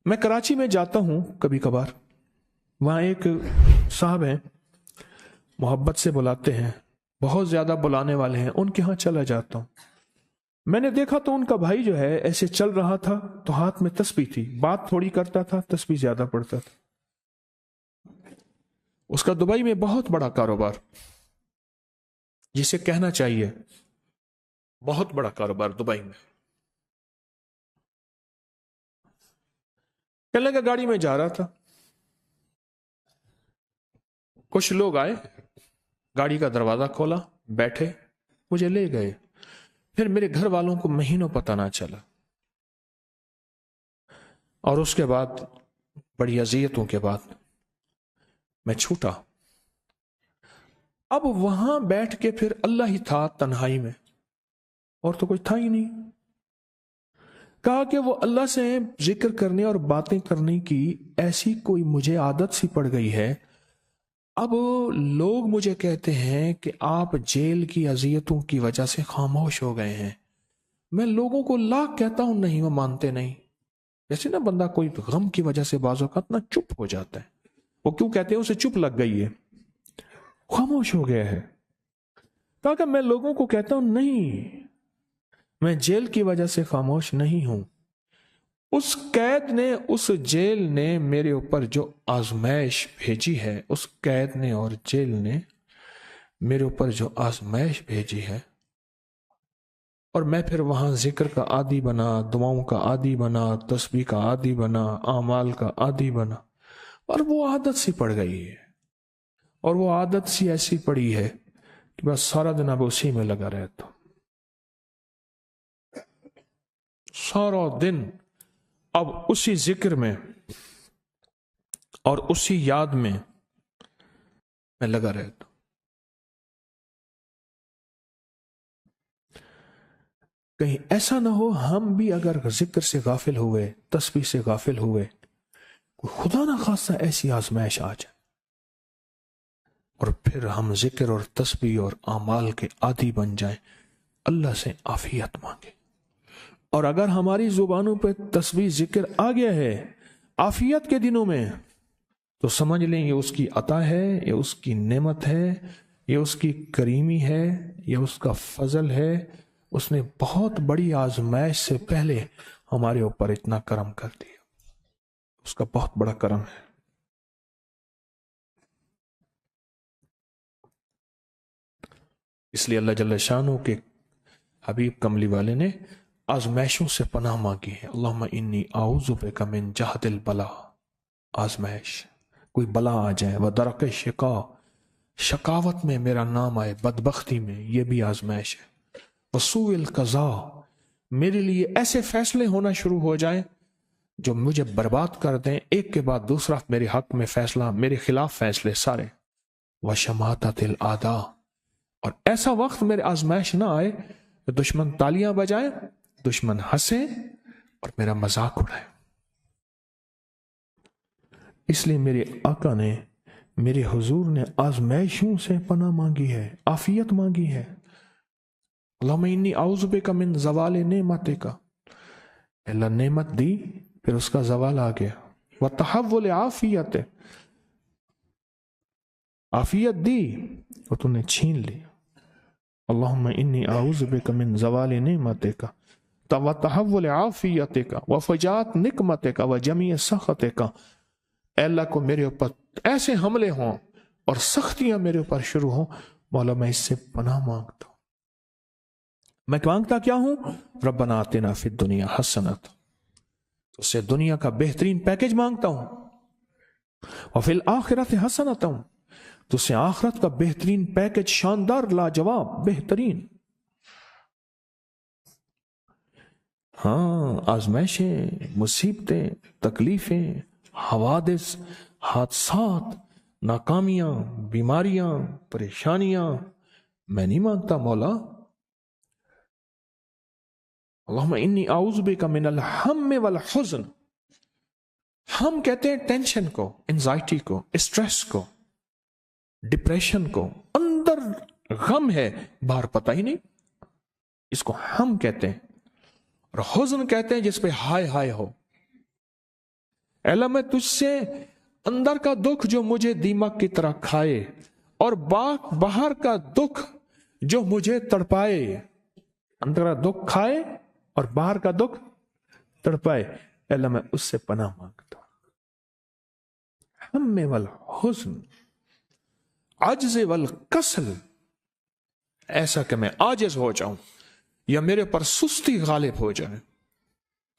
میں کراچی میں جاتا ہوں کبھی کبھار، وہاں ایک صاحب ہیں، محبت سے بلاتے ہیں، بہت زیادہ بلانے والے ہیں، ان کے ہاں چلا جاتا ہوں۔ میں نے دیکھا تو ان کا بھائی جو ہے ایسے چل رہا تھا تو ہاتھ میں تسبیح تھی، بات تھوڑی کرتا تھا، تسبیح زیادہ پڑھتا تھا۔ اس کا دبئی میں بہت بڑا کاروبار، جسے کہنا چاہیے بہت بڑا کاروبار دبئی میں۔ کہنے لگا گاڑی میں جا رہا تھا، کچھ لوگ آئے، گاڑی کا دروازہ کھولا، بیٹھے، مجھے لے گئے۔ پھر میرے گھر والوں کو مہینوں پتہ نہ چلا، اور اس کے بعد بڑی اذیتوں کے بعد میں چھوٹا۔ اب وہاں بیٹھ کے پھر اللہ ہی تھا تنہائی میں، اور تو کوئی تھا ہی نہیں۔ کہا کہ وہ اللہ سے ذکر کرنے اور باتیں کرنے کی ایسی کوئی مجھے عادت سی پڑ گئی ہے، اب لوگ مجھے کہتے ہیں کہ آپ جیل کی اذیتوں کی وجہ سے خاموش ہو گئے ہیں۔ میں لوگوں کو لاکھ کہتا ہوں، نہیں، وہ مانتے نہیں۔ جیسے نا بندہ کوئی غم کی وجہ سے بعض اوقات نا چپ ہو جاتا ہے، وہ کیوں کہتے ہیں؟ اسے چپ لگ گئی ہے، خاموش ہو گیا ہے۔ تاکہ میں لوگوں کو کہتا ہوں نہیں، میں جیل کی وجہ سے خاموش نہیں ہوں۔ اس قید نے، اس جیل نے میرے اوپر جو آزمائش بھیجی ہے، اس قید نے اور جیل نے میرے اوپر جو آزمائش بھیجی ہے، اور میں پھر وہاں ذکر کا عادی بنا، دعاؤں کا عادی بنا، تسبیح کا عادی بنا، اعمال کا عادی بنا، اور وہ عادت سی پڑ گئی ہے، اور وہ عادت سی ایسی پڑی ہے کہ بس سارا دن اب اسی میں لگا رہتا ہوں، سارا دن اب اسی ذکر میں اور اسی یاد میں لگا رہتا ہوں۔ کہیں ایسا نہ ہو ہم بھی اگر ذکر سے غافل ہوئے، تسبیح سے غافل ہوئے، خدا نہ خواستہ ایسی آزمائش آ جائے، اور پھر ہم ذکر اور تسبیح اور اعمال کے عادی بن جائیں، اللہ سے عافیت مانگے۔ اور اگر ہماری زبانوں پہ تسبیح ذکر آ گیا ہے عافیت کے دنوں میں، تو سمجھ لیں یہ اس کی عطا ہے، یہ اس کی نعمت ہے، یہ اس کی کریمی ہے، یہ اس کا فضل ہے۔ اس نے بہت بڑی آزمائش سے پہلے ہمارے اوپر اتنا کرم کر دیا، اس کا بہت بڑا کرم ہے۔ اس لیے اللہ جل شانہ کے حبیب کملی والے نے آزمائشوں سے پناہ مانگی ہے۔ اللہم انی اعوذ بک من جہد البلا، آزمائش، کوئی بلا آ جائے، ودرک شقا، شقاوت میں میرا نام آئے، بدبختی میں، یہ بھی آزمائش ہے، وسوء القضاء، میرے لیے ایسے فیصلے ہونا شروع ہو جائیں جو مجھے برباد کر دیں، ایک کے بعد دوسرا میرے حق میں فیصلہ، میرے خلاف فیصلے سارے، وشماتت الاعداء، اور ایسا وقت میرے آزمائش نہ آئے کہ دشمن تالیاں بجائے، دشمن ہنسے اور میرا مذاق اڑائے۔ اس لیے میرے آقا نے، میرے حضور نے آزمائشوں سے پناہ مانگی ہے، عافیت مانگی ہے۔ اللہم انی اعوذ بک من زوال نعمتک، اللہ نعمت دی پھر اس کا زوال آ گیا، وتحول عافیت، عافیت دی اور تو نے چھین لی۔ اللہم انی اعوذ بک من زوال نعمتک وتحول عافیتک وفجاءت نقمتک وجمیع سخطک، اے اللہ کو میرے اوپر ایسے حملے ہوں اور سختیاں میرے اوپر شروع ہوں، مولا میں اس سے پناہ مانگتا ہوں۔ میں مانگتا کیا ہوں؟ ربنا آتنا فی الدنیا حسنۃ، اس سے دنیا کا بہترین پیکج مانگتا ہوں، وفی الآخرۃ حسنۃ، تو سے آخرت کا بہترین پیکج، شاندار، لاجواب، بہترین۔ ہاں، آزمائشیں، مصیبتیں، تکلیفیں، حوادث، حادثات، ناکامیاں، بیماریاں، پریشانیاں، میں نہیں مانگتا مولا۔ اللہم انی اعوذ بک من الہم والحزن، ہم کہتے ہیں ٹینشن کو، انزائٹی کو، اسٹریس کو، ڈپریشن کو، اندر غم ہے باہر پتہ ہی نہیں، اس کو ہم کہتے ہیں، اور حزن کہتے ہیں جس پہ ہائے ہائے ہو، اللہ میں تجھ سے اندر کا دکھ جو مجھے دیمک کی طرح کھائے اور باہر کا دکھ جو مجھے تڑپائے، اندر کا دکھ کھائے اور باہر کا دکھ تڑپائے، اللہ میں اس سے پناہ مانگتا ہوں۔ ہم والحزن، عجز والکسل، ایسا کہ میں عاجز ہو جاؤں یا میرے پر سستی غالب ہو جائے۔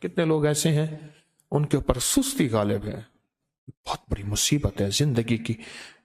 کتنے لوگ ایسے ہیں ان کے اوپر سستی غالب ہے، بہت بڑی مصیبت ہے زندگی کی۔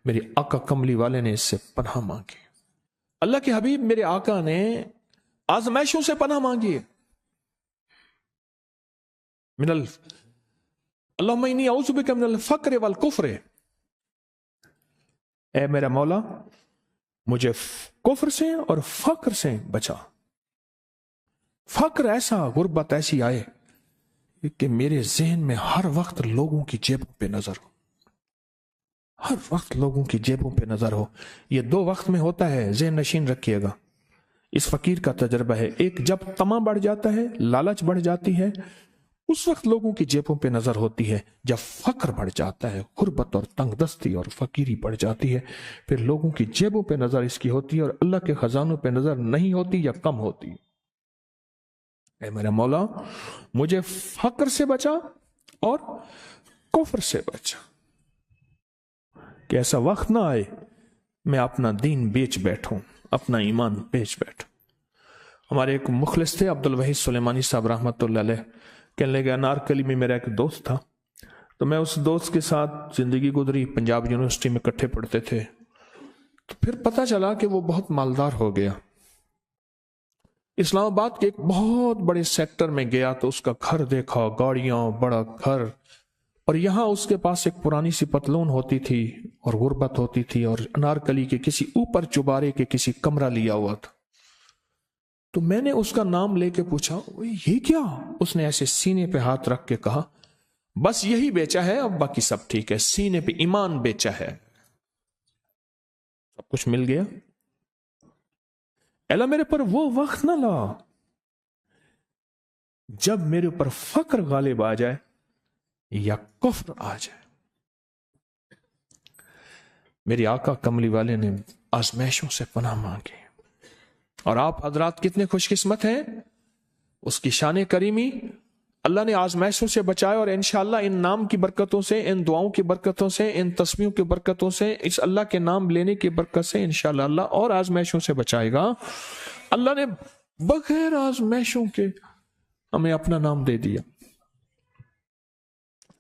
میرے آقا کملی والے نے اس سے پناہ مانگی، اللہ کے حبیب میرے آقا نے آزمائشوں سے پناہ مانگی۔ اللہم انی اعوذ بک من الفقر والکفر، اے میرا مولا مجھے کفر سے اور فقر سے بچا۔ فقر ایسا، غربت ایسی آئے کہ میرے ذہن میں ہر وقت لوگوں کی جیبوں پہ نظر ہو، ہر وقت لوگوں کی جیبوں پہ نظر ہو۔ یہ دو وقت میں ہوتا ہے، ذہن نشین رکھیے گا۔ اس فقیر کا تجربہ ہے، ایک جب طمع بڑھ جاتا ہے، لالچ بڑھ جاتی ہے، اس وقت لوگوں کی جیبوں پہ نظر ہوتی ہے۔ جب فقر بڑھ جاتا ہے، غربت اور تنگ دستی اور فقیری بڑھ جاتی ہے، پھر لوگوں کی جیبوں پہ نظر اس کی ہوتی ہے اور اللہ کے خزانوں پہ نظر نہیں ہوتی یا کم ہوتی۔ اے میرا مولا مجھے فقر سے بچا اور کفر سے بچا، کہ ایسا وقت نہ آئے میں اپنا دین بیچ بیٹھوں، اپنا ایمان بیچ بیٹھوں۔ ہمارے ایک مخلص تھے عبد الوحید سلیمانی صاحب رحمۃ اللہ علیہ، کہنے لگے انارکلی میں میرا ایک دوست تھا، تو میں اس دوست کے ساتھ زندگی گزری، پنجاب یونیورسٹی میں اکٹھے پڑھتے تھے۔ تو پھر پتہ چلا کہ وہ بہت مالدار ہو گیا، اسلام آباد کے ایک بہت بڑے سیکٹر میں گیا تو اس کا گھر دیکھا، گاڑیاں، بڑا گھر، اور یہاں اس کے پاس ایک پرانی سی پتلون ہوتی تھی اور غربت ہوتی تھی، اور انارکلی کے کسی اوپر چبارے کے کسی کمرہ لیا ہوا تھا۔ تو میں نے اس کا نام لے کے پوچھا یہ کیا؟ اس نے ایسے سینے پہ ہاتھ رکھ کے کہا بس یہی بیچا ہے، اب باقی سب ٹھیک ہے، سینے پہ ایمان بیچا ہے، سب کچھ مل گیا۔ اللہ میرے پر وہ وقت نہ لا جب میرے اوپر فقر غالب آ جائے یا کفر آ جائے۔ میری آقا کملی والے نے آزمائشوں سے پناہ مانگی، اور آپ حضرات کتنے خوش قسمت ہیں، اس کی شان کریمی اللہ نے آزمائشوں سے بچائے، اور انشاءاللہ ان نام کی برکتوں سے، ان دعاؤں کی برکتوں سے، ان تسبیحوں کی برکتوں سے، اس اللہ کے نام لینے کی برکت سے انشاءاللہ اللہ اور آزمائشوں سے بچائے گا۔ اللہ نے بغیر آزمائشوں کے ہمیں اپنا نام دے دیا،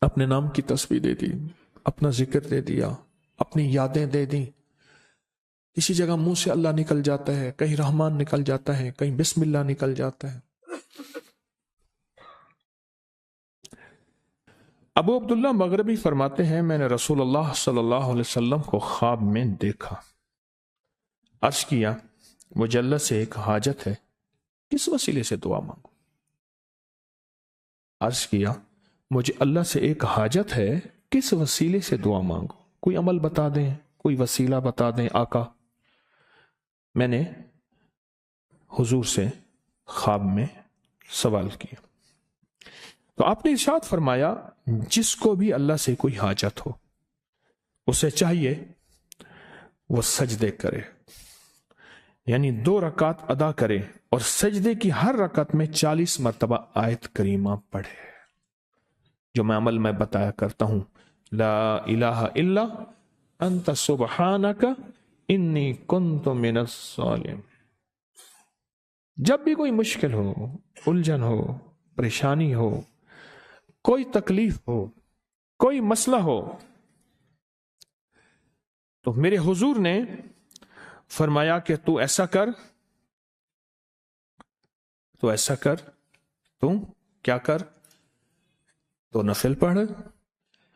اپنے نام کی تسبیح دے دی، اپنا ذکر دے دیا، اپنی یادیں دے دی۔ کسی جگہ منہ سے اللہ نکل جاتا ہے، کہیں رحمان نکل جاتا ہے، کہیں بسم اللہ نکل جاتا ہے۔ ابو عبداللہ مغربی فرماتے ہیں میں نے رسول اللہ صلی اللہ علیہ وسلم کو خواب میں دیکھا، عرض کیا مجھے اللہ سے ایک حاجت ہے، کس وسیلے سے دعا مانگوں؟ عرض کیا مجھے اللہ سے ایک حاجت ہے، کس وسیلے سے دعا مانگوں؟ کوئی عمل بتا دیں، کوئی وسیلہ بتا دیں آقا۔ میں نے حضور سے خواب میں سوال کیا تو آپ نے ارشاد فرمایا جس کو بھی اللہ سے کوئی حاجت ہو اسے چاہیے وہ سجدے کرے، یعنی 2 رکعت ادا کرے اور سجدے کی ہر رکعت میں 40 مرتبہ آیت کریمہ پڑھے، جو میں عمل میں بتایا کرتا ہوں، لا الہ الا انت سبحانک انی کنت من الظالمین۔ جب بھی کوئی مشکل ہو، الجھن ہو، پریشانی ہو، کوئی تکلیف ہو، کوئی مسئلہ ہو، تو میرے حضور نے فرمایا کہ تو ایسا کر، تو ایسا کر، تو کیا کر؟ تو نفل پڑھ،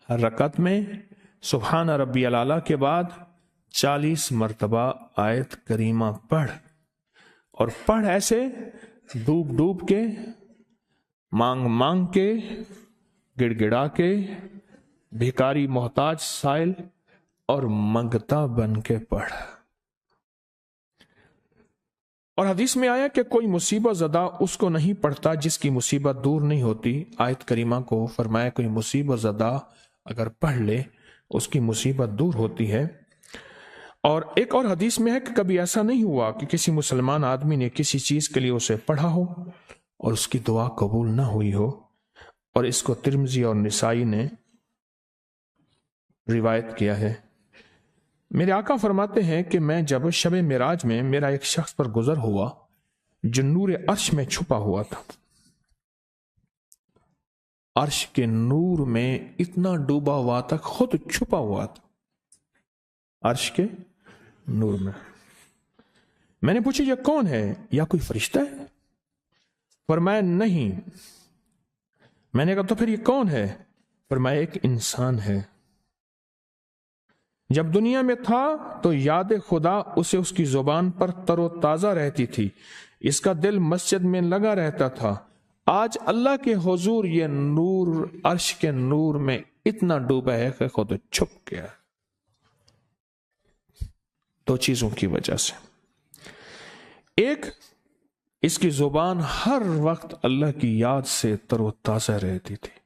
ہر رکعت میں سبحان ربی الاعلیٰ کے بعد 40 مرتبہ آیت کریمہ پڑھ، اور پڑھ ایسے ڈوب ڈوب کے، مانگ مانگ کے، گڑ گڑا کے، بھیکاری محتاج سائل اور منگتا بن کے پڑھ، اور حدیث میں آیا کہ کوئی مصیبت زدہ اس کو نہیں پڑتا جس کی مصیبت دور نہیں ہوتی۔ آیت کریمہ کو فرمایا کوئی مصیبت زدہ اگر پڑھ لے اس کی مصیبت دور ہوتی ہے۔ اور ایک اور حدیث میں ہے کہ کبھی ایسا نہیں ہوا کہ کسی مسلمان آدمی نے کسی چیز کے لیے اسے پڑھا ہو اور اس کی دعا قبول نہ ہوئی ہو، اور اس کو ترمذی اور نسائی نے روایت کیا ہے۔ میرے آقا فرماتے ہیں کہ میں جب شب معراج میں میرا ایک شخص پر گزر ہوا جو نور عرش میں چھپا ہوا تھا، عرش کے نور میں اتنا ڈوبا ہوا تھا، خود چھپا ہوا تھا عرش کے نور میں نے پوچھا یہ کون ہے؟ یا کوئی فرشتہ ہے؟ فرمایا نہیں۔ میں نے کہا تو پھر یہ کون ہے؟ فرمایا ایک انسان ہے، جب دنیا میں تھا تو یاد خدا اسے اس کی زبان پر تر و تازہ رہتی تھی، اس کا دل مسجد میں لگا رہتا تھا۔ آج اللہ کے حضور یہ نور عرش کے نور میں اتنا ڈوبا ہے کہ خود چھپ گیا۔ دو چیزوں کی وجہ سے، ایک، اس کی زبان ہر وقت اللہ کی یاد سے تر و تازہ رہتی تھی۔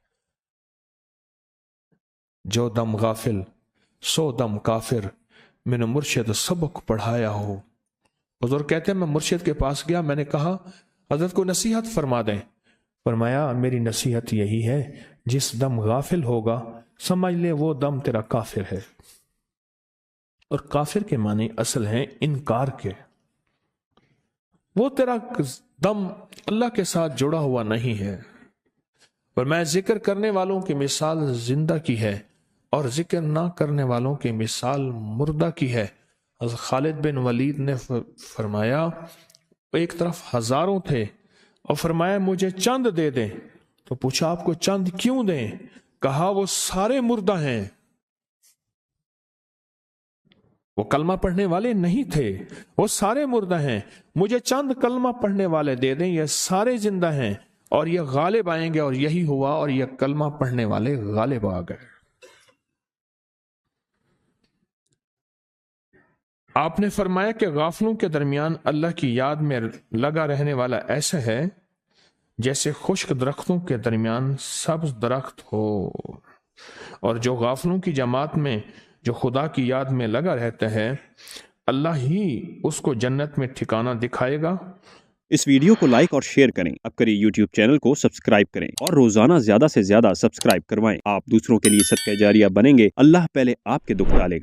جو دم غافل سو دم کافر، میں نے مرشد سبق پڑھایا ہو۔ حضور کہتے ہیں میں مرشد کے پاس گیا، میں نے کہا حضرت کو نصیحت فرما دیں۔ فرمایا میری نصیحت یہی ہے، جس دم غافل ہوگا سمجھ لے وہ دم تیرا کافر ہے۔ اور کافر کے معنی اصل ہیں انکار کے، وہ تیرا دم اللہ کے ساتھ جڑا ہوا نہیں ہے۔ اور میں ذکر کرنے والوں کی مثال زندہ کی ہے اور ذکر نہ کرنے والوں کی مثال مردہ کی ہے۔ حضرت خالد بن ولید نے فرمایا ایک طرف ہزاروں تھے اور فرمایا مجھے چند دے دیں، تو پوچھا آپ کو چند کیوں دیں؟ کہا وہ سارے مردہ ہیں، وہ کلمہ پڑھنے والے نہیں تھے، وہ سارے مردہ ہیں، مجھے چند کلمہ پڑھنے والے دے دیں، یہ سارے زندہ ہیں اور یہ غالب آئیں گے۔ اور یہی ہوا، اور یہ کلمہ پڑھنے والے غالب آ گئے۔ آپ نے فرمایا کہ غافلوں کے درمیان اللہ کی یاد میں لگا رہنے والا ایسا ہے جیسے خشک درختوں کے درمیان سبز درخت ہو، اور جو غافلوں کی جماعت میں جو خدا کی یاد میں لگا رہتا ہے اللہ ہی اس کو جنت میں ٹھکانہ دکھائے گا۔ اس ویڈیو کو لائک اور شیئر کریں، اب کریں یوٹیوب چینل کو سبسکرائب کریں اور روزانہ زیادہ سے زیادہ سبسکرائب کروائیں۔ آپ دوسروں کے لیے صدقہ جاریہ بنیں گے، اللہ پہلے آپ کے دکھ ڈالے گا۔